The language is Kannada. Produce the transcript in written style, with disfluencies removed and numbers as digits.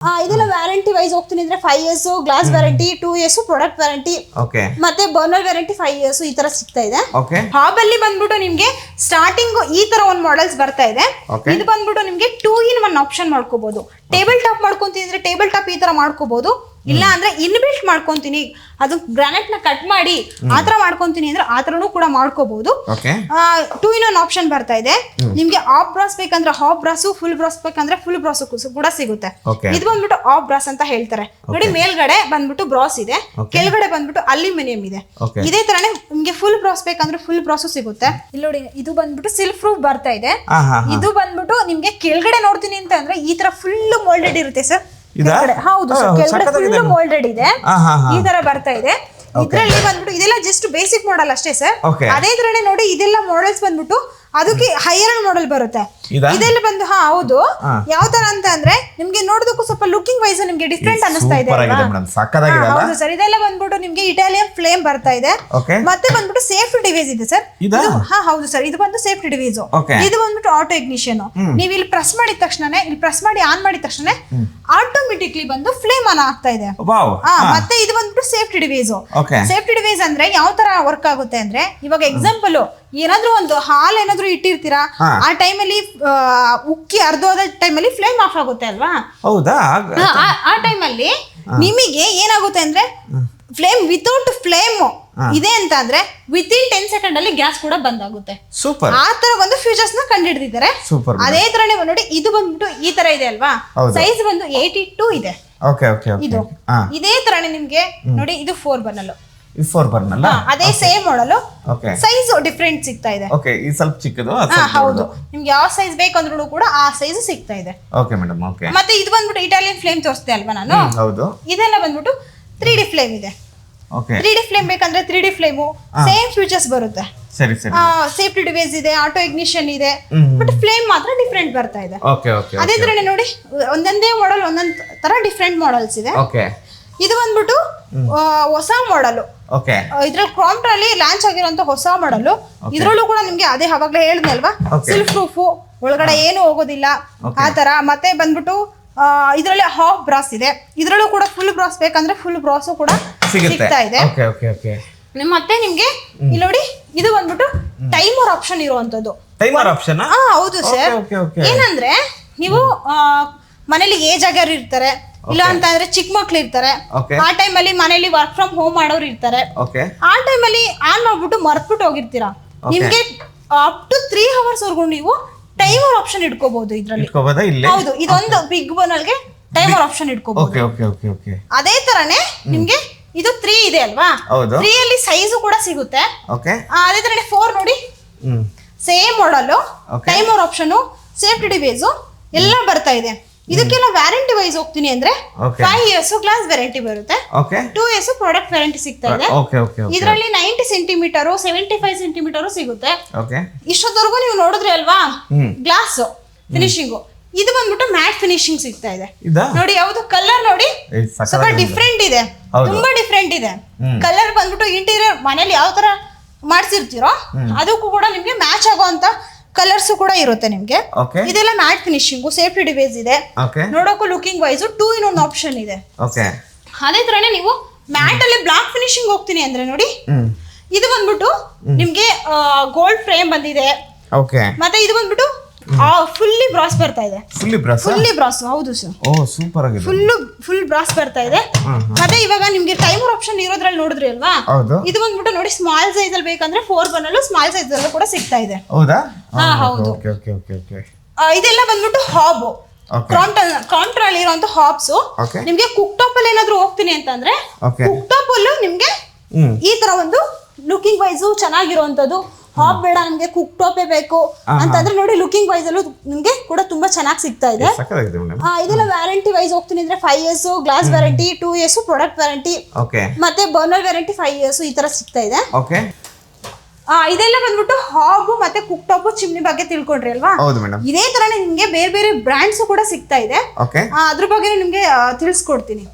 ಇದೆಲ್ಲ ವ್ಯಾರಂಟಿ ವೈಸ್ ಹೋಗ್ತೀನಿ ಅಂದ್ರೆ 5 years glass warranty, 2 years product warranty, ಮತ್ತೆ ಬರ್ನರ್ ವ್ಯಾರಂಟಿ 5 years ಈ ತರ ಸಿಗ್ತಾ ಇದೆ. ಹಾಬ್ ಅಲ್ಲಿ ಬಂದ್ಬಿಟ್ಟು ನಿಮ್ಗೆ ಸ್ಟಾರ್ಟಿಂಗ್ ಈ ತರ ಒಂದ್ ಮಾಡೆಲ್ಸ್ ಬರ್ತಾ ಇದೆ. ಇದು ಬಂದ್ಬಿಟ್ಟು ನಿಮ್ಗೆ 2 in 1 ಆಪ್ಷನ್ ಮಾಡ್ಕೋಬಹುದು. ಟೇಬಲ್ ಟಾಪ್ ಮಾಡ್ಕೊಂತೀನಿ ಅಂದ್ರೆ ಟೇಬಲ್ ಟಾಪ್ ಈ ತರ ಮಾಡ್ಕೋಬಹುದು, ಇಲ್ಲ ಅಂದ್ರೆ ಇನ್ಬಿಲ್ಟ್ ಮಾಡ್ಕೊಂತೀನಿ ಅದು ಗ್ರಾನೈಟ್ ನ ಕಟ್ ಮಾಡಿ ಆತರ ಮಾಡ್ಕೊಂತೀನಿ ಅಂದ್ರೆ ಆತರನು ಕೂಡ ಮಾಡ್ಕೋಬಹುದು. 2 in 1 ಆಪ್ಷನ್ ಬರ್ತಾ ಇದೆ. ನಿಮ್ಗೆ ಆಫ್ ಬ್ರಾಸ್ ಬೇಕಂದ್ರೆ ಹಾಫ್ ಬ್ರಾಸ್, ಫುಲ್ ಬ್ರಾಸ್ ಬೇಕಂದ್ರೆ ಫುಲ್ ಬ್ರಾಸ್ ಕೂಡ ಸಿಗುತ್ತೆ. ಇದು ಬಂದ್ಬಿಟ್ಟು ಆಫ್ ಬ್ರಾಸ್ ಅಂತ ಹೇಳ್ತಾರೆ ನೋಡಿ. ಮೇಲ್ಗಡೆ ಬಂದ್ಬಿಟ್ಟು ಬ್ರಾಸ್ ಇದೆ, ಕೆಳಗಡೆ ಬಂದ್ಬಿಟ್ಟು ಅಲ್ಯೂಮಿನಿಯಂ ಇದೆ. ಇದೇ ತರನೇ ನಿಮ್ಗೆ ಫುಲ್ ಬ್ರಾಸ್ ಬೇಕಂದ್ರೆ ಫುಲ್ ಬ್ರಾಸ್ ಸಿಗುತ್ತೆ. ಇಲ್ಲಿ ನೋಡಿ, ಇದು ಬಂದ್ಬಿಟ್ಟು ಸಿಲ್ಕ್ ಪ್ರೂಫ್ ಬರ್ತಾ ಇದೆ. ಇದು ಬಂದ್ಬಿಟ್ಟು ನಿಮ್ಗೆ ಕೆಳಗಡೆ ನೋಡ್ತೀನಿ ಅಂತ ಅಂದ್ರೆ ಈ ತರ ಫುಲ್ ಮೋಲ್ಡೆಡ್ ಇರುತ್ತೆ ಸರ್. ಹೌದು ಸರ್, ಕೆಳಗಡೆ ಫುಲ್ ಮೋಲ್ಡೆಡ್ ಇದೆ, ಈ ತರ ಬರ್ತಾ ಇದೆ. ಇದ್ರಲ್ಲಿ ಬಂದ್ಬಿಟ್ಟು ಇದೆಲ್ಲ ಜಸ್ಟ್ ಬೇಸಿಕ್ ಮಾಡೆಲ್ ಅಷ್ಟೇ ಸರ್. ಅದೇ ತರನೇ ನೋಡಿ, ಇದೆಲ್ಲ ಮಾಡೆಲ್ಸ್ ಬಂದ್ಬಿಟ್ಟು ಅದಕ್ಕೆ ಹೈಯರ್ ಮಾಡೆಲ್ ಬರುತ್ತೆ. ಇದೆಲ್ಲ ಬಂದು ಹೌದು, ಯಾವ ತರ ಅಂತ ಅಂದ್ರೆ ನಿಮ್ಗೆ ನೋಡೋದಕ್ಕೂ ಸ್ವಲ್ಪ ಲುಕಿಂಗ್ ವೈಸ್ ನಿಮ್ಗೆ ಡಿಫ್ರೆಂಟ್ ಅನಿಸ್ತಾ ಇದೆ. ಹೌದು ಸರ್, ಇದೆಲ್ಲ ಬಂದ್ಬಿಟ್ಟು ನಿಮ್ಗೆ ಇಟಾಲಿಯನ್ ಫ್ಲೇಮ್ ಬರ್ತಾ ಇದೆ. ಮತ್ತೆ ಬಂದ್ಬಿಟ್ಟು ಸೇಫ್ಟಿ ಡಿವೈಸ್ ಇದೆ ಸರ್. ಹೌದು ಸರ್, ಇದು ಬಂದು ಸೇಫ್ಟಿ ಡಿವೈಸ್. ಇದು ಬಂದ್ಬಿಟ್ಟು ಆಟೋ ಇಗ್ನಿಷನ್. ನೀವು ಇಲ್ಲಿ ಪ್ರೆಸ್ ಮಾಡಿದ ತಕ್ಷಣ, ಇಲ್ಲಿ ಪ್ರೆಸ್ ಮಾಡಿ ಆನ್ ಮಾಡಿದ ತಕ್ಷಣ ಆಟೋಮೆಟಿಕ್ಲಿ ಬಂದು ಫ್ಲೇಮ್ ಆನ್ ಆಗ್ತಾ ಇದೆ. ಮತ್ತೆ ಇದು ಬಂದ್ಬಿಟ್ಟು ಸೇಫ್ಟಿ ಡಿವೈಸ್. ಸೇಫ್ಟಿ ಡಿವೈಸ್ ಅಂದ್ರೆ ಯಾವ ತರ ವರ್ಕ್ ಆಗುತ್ತೆ ಅಂದ್ರೆ, ಇವಾಗ ಎಕ್ಸಾಂಪಲ್ ಏನಾದ್ರೂ ಒಂದು ಹಾಲ್ ಏನಾದ್ರೂ ಇಟ್ಟಿರ್ತೀರಾ, ಆ ಟೈಮಲ್ಲಿ ಉಕ್ಕಿ ಅರ್ಧೋದ ಟೈಮಲ್ಲಿ ಫ್ಲೇಮ್ ಆಫ್ ಆಗುತ್ತೆ ಅಲ್ವಾ? ಹೌದಾ? ಆ ಟೈಮಲ್ಲಿ ನಿಮಗೆ ಏನಾಗುತ್ತೆ ಅಂದ್ರೆ ಫ್ಲೇಮ್ ವಿತೌಟ್ ಫ್ಲೇಮ್ ಇದೆ ಅಂತ ಅಂದ್ರೆ ವಿತಿನ್ 10 seconds ಅಲ್ಲಿ ಗ್ಯಾಸ್ ಕೂಡ ಬಂದ್ ಆಗುತ್ತೆ. ಸೂಪರ್. ಆ ತರ ಒಂದು ಫ್ಯೂಚರ್ಸ್ ನ ಕಂಡು ಹಿಡಿದಿದ್ದಾರೆ. ಅದೇ ತರನೇ ನೋಡಿ, ಇದು ಬಂದ್ಬಿಟ್ಟು ಈ ತರ ಇದೆ ಅಲ್ವಾ? ಸೈಜ್ ಬಂದು 82 ಇದೆ. ಇದು ಇದೇ ತರನೇ ನಿಮ್ಗೆ ನೋಡಿ, ಇದು 4 ಬರ್ನಲ್. ಅದೇ ಸೇಮ್ ಮಾಡಲು, ಸೈಜ್ ಡಿಫ್ರೆಂಟ್ ಸಿಗ್ತಾ ಇದೆ. ಈ ಸ್ವಲ್ಪ ಚಿಕ್ಕದು. ಹೌದು, ನಿಮ್ಗೆ ಯಾವ ಸೈಜ್ ಬೇಕಂದ್ರೂ ಕೂಡ ಆ ಸೈಜ್ ಸಿಗ್ತಾ ಇದೆ. ಮತ್ತೆ ಇದು ಬಂದ್ಬಿಟ್ಟು ಇಟಾಲಿಯನ್ ಫ್ಲೇಮ್ ತೋರಿಸ್ತೆ ಅಲ್ವಾ ನಾನು? ಇದೆಲ್ಲ ಬಂದ್ಬಿಟ್ಟು 3D ಫ್ಲೇಮ್ ಇದೆ. 3D ಫ್ಲೇಮ್ ಬೇಕಂದ್ರೆ 3D ಫ್ಲೇಮು ಸೇಮ್ ಫ್ಯೂಚರ್ಸ್ ಬರುತ್ತೆ. ಸೇಫ್ಟಿ ಡಿವೈಸ್ ಇದೆ, ಆಟೋ ಇಗ್ನಿಷನ್ ಇದೆ, ಬಟ್ ಫ್ಲೇಮ್ ಮಾತ್ರ ಡಿಫ್ರೆಂಟ್ ಬರ್ತಾ ಇದೆ. ಅದೇ ತರನೇ ನೋಡಿ, ಒಂದೊಂದೇ ಮಾಡೆಲ್ ಒಂದೊಂದ್ ತರ ಡಿಫ್ರೆಂಟ್ ಮಾಡೆಲ್ಸ್ ಇದೆ. ಇದು ಬಂದ್ಬಿಟ್ಟು ಹೊಸ ಮಾಡೆಲ್. ಇದ್ರಲ್ಲಿ ಕ್ರಾಂಪ್ಟನ್ ಅಲ್ಲಿ ಲಾಂಚ್ ಆಗಿರುವಂತ ಹೊಸ ಮಾಡೆಲ್. ಇದ್ರಲ್ಲೂ ಕೂಡ ನಿಮ್ಗೆ ಅದೇ ಅವಾಗ್ಲೇ ಹೇಳಿದ್ನಲ್ವಾ, ಸಿಲ್ಕ್ ಪ್ರೂಫ್, ಒಳಗಡೆ ಏನು ಹೋಗೋದಿಲ್ಲ ಆ ತರ. ಮತ್ತೆ ಬಂದ್ಬಿಟ್ಟು ಇದ್ರಲ್ಲಿ ಹಾಫ್ ಬ್ರಾಸ್ ಇದೆ. ಇದ್ರಲ್ಲೂ ಕೂಡ ಫುಲ್ ಬ್ರಾಸ್ ಬೇಕಂದ್ರೆ ಫುಲ್ ಬ್ರಾಸ್ ಕೂಡ ಸಿಗ್ತಾ ಇದೆ. ಮತ್ತೆ ನಿಮ್ಗೆ ಇಲ್ಲಿ ನೋಡಿ, ಇದು ಬಂದ್ಬಿಟ್ಟು ಟೈಮರ್ ಆಪ್ಷನ್ ಇರುವಂತದ್ದು. ಹೌದು ಸರ್. ಏನಂದ್ರೆ ನೀವು ಮನೇಲಿ ಏಜ್ ಆಗ್ಯಾರು ಇರ್ತಾರೆ, ಇಲ್ಲ ಅಂತ ಅಂದ್ರೆ ಚಿಕ್ಕ ಮಕ್ಳು ಇರ್ತಾರೆ, ಆ ಟೈಮಲ್ಲಿ ಮನೇಲಿ ವರ್ಕ್ ಫ್ರಮ್ ಹೋಮ್ ಮಾಡೋರು ಇರ್ತಾರೆ. ಆ ಟೈಮಲ್ಲಿ ಆನ್ ಮಾಡ್ಬಿಟ್ಟು ಮರ್ತ್ಬಿಟ್ಟು ಹೋಗಿರ್ತೀರಾ, ನಿಮ್ಗೆ ಅಪ್ ಟು 3 hours ವರ್ಗು ನೀವು ಟೈಮರ್ ಆಪ್ಷನ್ ಇಟ್ಕೋಬಹುದು ಇದ್ರಲ್ಲಿ. ಹೌದು, ಇದೊಂದು ಬಿಗ್ ಬರ್ನಲ್ಗೆ ಟೈಮರ್ ಆಪ್ಷನ್ ಇಟ್ಕೋಬಹುದು. ಅದೇ ತರನೇ ನಿಮ್ಗೆ ಇದು 3 ಇದೆ ಅಲ್ವಾ? 3 ಅಲ್ಲಿ ಸೈಜ್ ಕೂಡ ಸಿಗುತ್ತೆ. ಅದೇ ತರನೇ 4 ನೋಡಿ, same model, timer option, safety device ಎಲ್ಲ ಬರ್ತಾ ಇದೆ. ಇದಕ್ಕೆಲ್ಲ ವ್ಯಾರಂಟಿ ವೈಸ್ ಹೋಗ್ತೀನಿ ಅಂದ್ರೆ 5 years ಗ್ಲಾಸ್ ವ್ಯಾರಂಟಿ ಬರುತ್ತೆ, 2 years ಪ್ರಾಡಕ್ಟ್ ವ್ಯಾರಂಟಿ ಸಿಗ್ತಾ ಇದೆ. ಇದರಲ್ಲಿ 90 ಸೆಂಟಿಮೀಟರ್ 75 ಸೆಂಟಿಮೀಟರ್ ಸಿಗುತ್ತೆ. ಇಷ್ಟೊತ್ತವರೆಗೂ ನೀವು ನೋಡಿದ್ರಿ ಅಲ್ವಾ ಗ್ಲಾಸ್ ಫಿನಿಶಿಂಗ್. ಇದು ಬಂದ್ಬಿಟ್ಟು ಮ್ಯಾಟ್ ಫಿನಿಶಿಂಗ್ ಸಿಗ್ತಾ ಇದೆ ನೋಡಿ. ಯಾವುದು ಕಲರ್ ನೋಡಿ, ಸ್ವಲ್ಪ ಡಿಫ್ರೆಂಟ್ ಇದೆ, ತುಂಬಾ ಡಿಫ್ರೆಂಟ್ ಇದೆ. ಕಲರ್ ಬಂದ್ಬಿಟ್ಟು ಇಂಟೀರಿಯರ್ ಮನೇಲಿ ಯಾವ ತರ ಮಾಡ್ಸಿರ್ತೀರೋ ಅದಕ್ಕೂ ಕೂಡ ನಿಮ್ಗೆ ಮ್ಯಾಚ್ ಆಗುವಂತ ಕಲರ್ಸ್ ಕೂಡ ಇರುತ್ತೆ ನಿಮ್ಗೆ. ಇದೆಲ್ಲ ಮ್ಯಾಟ್ ಫಿನಿಶಿಂಗ್, ಸೇಫ್ಟಿ ಡಿವೈಸ್ ಇದೆ. ನೋಡೋಕು ಲುಕಿಂಗ್ ವೈಸ್ 2 in 1 ಆಪ್ಷನ್ ಇದೆ. ಅದೇ ತರನೇ ನೀವು ಮ್ಯಾಟ್ ಅಲ್ಲಿ ಬ್ಲಾಕ್ ಫಿನಿಶಿಂಗ್ ಹೋಗ್ತೀನಿ ಅಂದ್ರೆ ನೋಡಿ, ಇದು ಬಂದ್ಬಿಟ್ಟು ನಿಮ್ಗೆ ಗೋಲ್ಡ್ ಫ್ರೇಮ್ ಬಂದಿದೆ. ಮತ್ತೆ ಇದು ಬಂದ್ಬಿಟ್ಟು ಫುಲ್ಲಿ ಬ್ರಾಸ್ ಬರ್ತಾ ಇದೆ. ಫುಲ್ಲಿ ಬ್ರಾಸ್, ಹೌದು ಸರ್. ಫುಲ್ ಬ್ರಾಸ್ ಬರ್ತಾ ಇದೆ. ಮತ್ತೆ ಇವಾಗ ನಿಮ್ಗೆ ಟೈಮರ್ ಆಪ್ಷನ್ ಇರೋದ್ರಲ್ಲಿ ನೋಡಿದ್ರಿ ಅಲ್ವಾ? ಇದು ಬಂದ್ಬಿಟ್ಟು ನೋಡಿ, ಸ್ಮಾಲ್ ಸೈಜ್ ಅಲ್ಲಿ ಬೇಕಂದ್ರೆ 4 ಬರ್ನಲ್ ಸ್ಮಾಲ್ ಸೈಜ್ ಅಲ್ಲೂ ಕೂಡ ಸಿಗ್ತಾ ಇದೆ. ಹೌದು. ಇದೆಲ್ಲ ಬಂದ್ಬಿಟ್ಟು ಹಾಬ್, ಕ್ರಾಂಪ್ಟನ್ ಅಲ್ಲಿ ಇರುವಂತ ಹಾಬ್ಸ್. ನಿಮ್ಗೆ ಕುಕ್ ಟಾಪ್ ಅಲ್ಲಿ ಏನಾದ್ರು ಹೋಗ್ತೀನಿ ಅಂತಂದ್ರೆ ಕುಕ್ ಟಾಪ್ ಅಲ್ಲೂ ನಿಮ್ಗೆ ಈ ತರ ಒಂದು ಲುಕಿಂಗ್ ವೈಸ್ ಚೆನ್ನಾಗಿರುವಂತದ್ದು. ಹಾಬ್ ಬೇಡ ನಮ್ಗೆ ಕುಕ್ ಟಾಪೇ ಬೇಕು ಅಂತಂದ್ರೆ ನೋಡಿ, ಲುಕಿಂಗ್ ವೈಸ್ ಅಲ್ಲೂ ನಿಮ್ಗೆ ಕೂಡ ತುಂಬಾ ಚೆನ್ನಾಗಿ ಸಿಗ್ತಾ ಇದೆ. ಇದೆಲ್ಲ ವ್ಯಾರಂಟಿ ವೈಸ್ ಹೋಗ್ತೀನಿ ಅಂದ್ರೆ 5 years glass warranty, 2 years product warranty, ಮತ್ತೆ ಬರ್ನರ್ ವ್ಯಾರಂಟಿ 5 years ಈ ತರ ಸಿಗ್ತಾ ಇದೆ. ಇದೆಲ್ಲ ಬಂದ್ಬಿಟ್ಟು ಹಾಬ್ ಮತ್ತೆ ಕುಕ್ ಟಾಪ್ ಚಿಮ್ನಿ ಬಗ್ಗೆ ತಿಳ್ಕೊಂಡ್ರಿ ಅಲ್ವಾ? ಇದೇ ತರನೇ ನಿಮ್ಗೆ ಬೇರೆ ಬೇರೆ ಬ್ರ್ಯಾಂಡ್ಸ್ ಕೂಡ ಸಿಗ್ತಾ ಇದೆ. ಅದ್ರ ಬಗ್ಗೆ ನಿಮ್ಗೆ ತಿಳಿಸ್ಕೊಡ್ತೀನಿ.